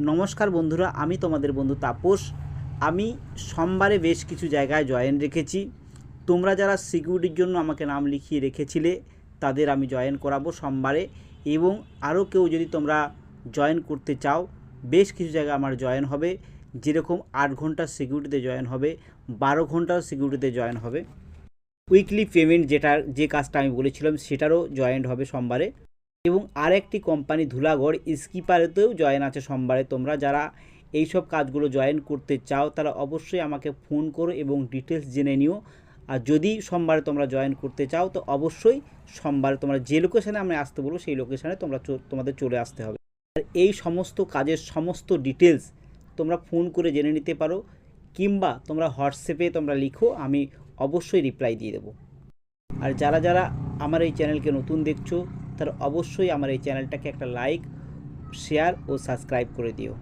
নমস্কার বন্ধুরা, আমি তোমাদের বন্ধু তাপস। আমি সোমবারে বেশ কিছু জায়গায় জয়েন রেখেছি। তোমরা যারা সিকিউরিটির জন্য আমাকে নাম লিখিয়ে রেখেছিলে তাদের আমি জয়েন করাবো সোমবারে। এবং আরও কেউ যদি তোমরা জয়েন করতে চাও, বেশ কিছু জায়গায় আমার জয়েন হবে। যেরকম 8 ঘন্টার সিকিউরিটিতে জয়েন হবে, 12 ঘন্টার সিকিউরিটিতে জয়েন হবে। উইকলি পেমেন্ট যে কাজটা আমি বলেছিলাম সেটারও জয়েন্ট হবে সোমবারে। এবং আরেকটি কোম্পানি ধুলাগড় স্কিপারেতেও জয়েন আছে সোমবারে। তোমরা যারা এইসব কাজগুলো জয়েন করতে চাও তারা অবশ্যই আমাকে ফোন করো এবং ডিটেলস জেনে নিও। আর যদি সোমবারে তোমরা জয়েন করতে চাও তো অবশ্যই সোমবারে তোমরা যে লোকেশানে আমি আসতে বলবো সেই লোকেশানে তোমাদের চলে আসতে হবে। আর এই সমস্ত কাজের সমস্ত ডিটেলস তোমরা ফোন করে জেনে নিতে পারো, কিংবা তোমরা হোয়াটসঅ্যাপে তোমরা লিখো, আমি অবশ্যই রিপ্লাই দিয়ে দেবো। আর যারা যারা আমার এই চ্যানেলকে নতুন দেখছো তারা অবশ্যই আমার এই চ্যানেলটাকে একটা লাইক, শেয়ার ও সাবস্ক্রাইব করে দিও।